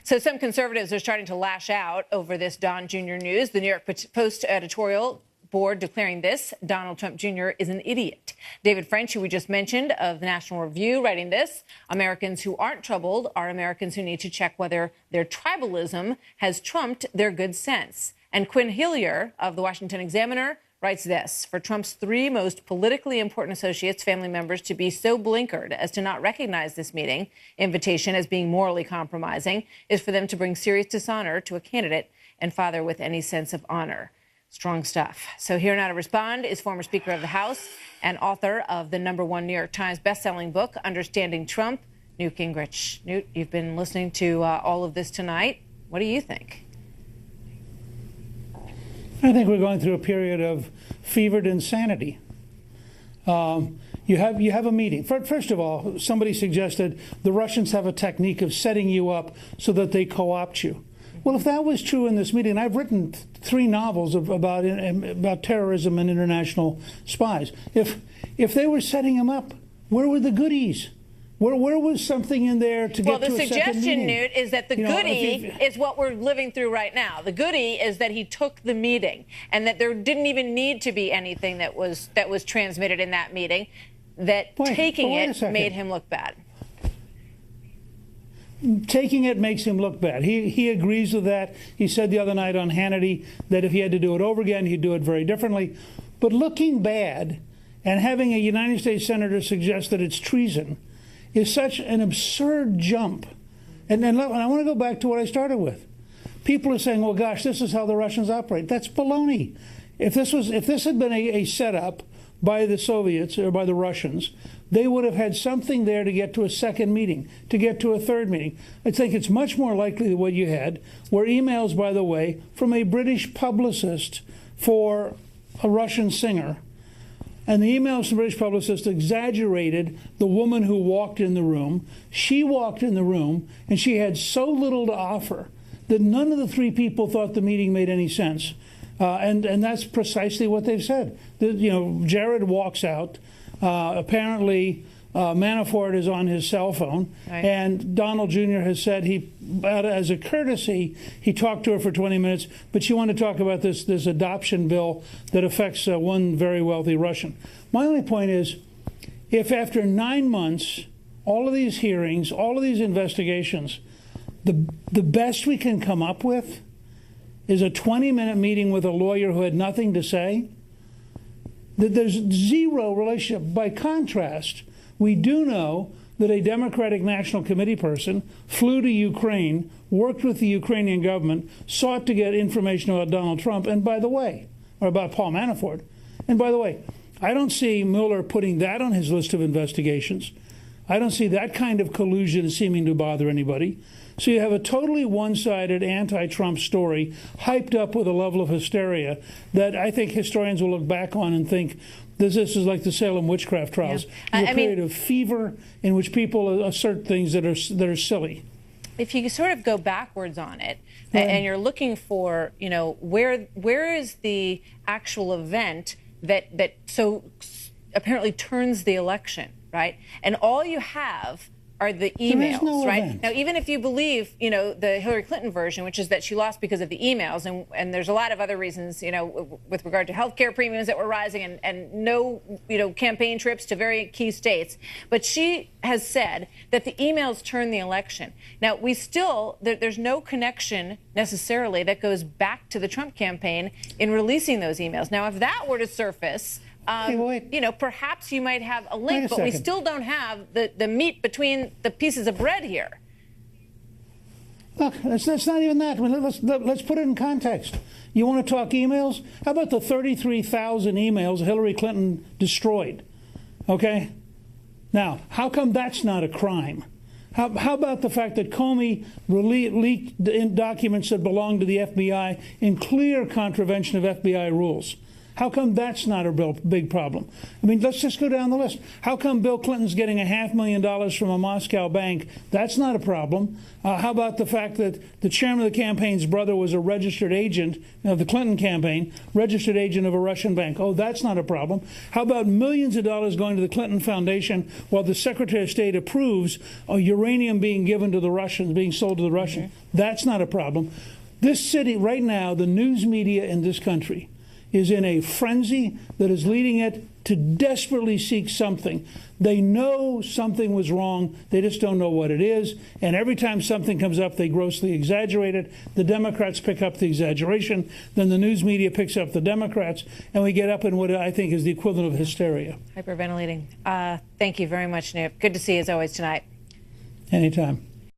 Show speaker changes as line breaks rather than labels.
So some conservatives are starting to lash out over this Don Jr. news. The New York Post editorial board declaring this: Donald Trump Jr. is an idiot. David French, who we just mentioned, of the National Review, writing this: Americans who aren't troubled are Americans who need to check whether their tribalism has trumped their good sense. And Quinn Hillier of the Washington Examiner writes this: for Trump's three most politically important associates, family members, to be so blinkered as to not recognize this meeting invitation as being morally compromising is for them to bring serious dishonor to a candidate and father with any sense of honor. Strong stuff. So here now to respond is former Speaker of the House and author of the #1 New York Times bestselling book, Understanding Trump, Newt Gingrich. Newt, you've been listening to all of this tonight. What do you think?
I think we're going through a period of fevered insanity. You have a meeting. First of all, somebody suggested the Russians have a technique of setting you up so that they co-opt you. Well, if that was true in this meeting, I've written 3 novels about terrorism and international spies. If they were setting them up, where were the goodies? Where was something in there to get to a second meeting?
Well, the suggestion, Newt, is that the goodie is what we're living through right now. The goodie is that he took the meeting and that there didn't even need to be anything that was transmitted in that meeting, that taking it made him look bad.
Taking it makes him look bad. He agrees with that. He said the other night on Hannity that if he had to do it over again, he'd do it very differently. But looking bad and having a United States senator suggest that it's treason is such an absurd jump. And I want to go back to what I started with. People are saying, well, gosh, this is how the Russians operate. That's baloney. If this had been a setup by the Soviets or by the Russians, they would have had something there to get to a second meeting, to get to a third meeting. I think it's much more likely that what you had were emails, by the way, from a British publicist for a Russian singer. And the emails from the British publicist exaggerated the woman who walked in the room. She walked in the room, and she had so little to offer that none of the 3 people thought the meeting made any sense. And that's precisely what they've said. Jared walks out. Apparently, Manafort is on his cell phone. Right. And Donald Jr. has said as a courtesy, he talked to her for 20 minutes, but she wanted to talk about this adoption bill that affects one very wealthy Russian. My only point is, if after 9 months, all of these hearings, all of these investigations, the best we can come up with is a 20-minute meeting with a lawyer who had nothing to say, that there's zero relationship. By contrast, we do know that a Democratic National Committee person flew to Ukraine, worked with the Ukrainian government, sought to get information about Donald Trump, and by the way, or about Paul Manafort. And by the way, I don't see Mueller putting that on his list of investigations. I don't see that kind of collusion seeming to bother anybody. So you have a totally one-sided anti-Trump story hyped up with a level of hysteria that I think historians will look back on and think this is like the Salem witchcraft trials. Yeah. A period of fever in which people assert things that are silly.
If you sort of go backwards on it, and you're looking for, where is the actual event that so apparently turns the election, right? And all you have are the emails, right? Event. Now, even if you believe, the Hillary Clinton version, which is that she lost because of the emails, and there's a lot of other reasons, with regard to health care premiums that were rising and no, campaign trips to very key states. But she has said that the emails turned the election. Now, there's no connection necessarily that goes back to the Trump campaign in releasing those emails. Now, if that were to surface, perhaps you might have a link, but we still don't have the meat between the pieces of bread here.
Look, that's not even that. Let's put it in context. You want to talk emails? How about the 33,000 emails Hillary Clinton destroyed? Okay? Now, how come that's not a crime? How about the fact that Comey leaked documents that belonged to the FBI in clear contravention of FBI rules? How come that's not a big problem? I mean, let's just go down the list. How come Bill Clinton's getting $500,000 from a Moscow bank? That's not a problem. How about the fact that the chairman of the campaign's brother was a registered agent of the Clinton campaign, registered agent of a Russian bank? Oh, that's not a problem. How about millions of dollars going to the Clinton Foundation while the Secretary of State approves uranium being given to the Russians, being sold to the Russians? That's not a problem. This city, right now, the news media in this country is in a frenzy that is leading it to desperately seek something. They know something was wrong. They just don't know what it is. And every time something comes up, they grossly exaggerate it. The Democrats pick up the exaggeration. Then the news media picks up the Democrats. And we get up in what I think is the equivalent of hysteria.
Hyperventilating. Thank you very much, Nip. Good to see you as always tonight.
Anytime.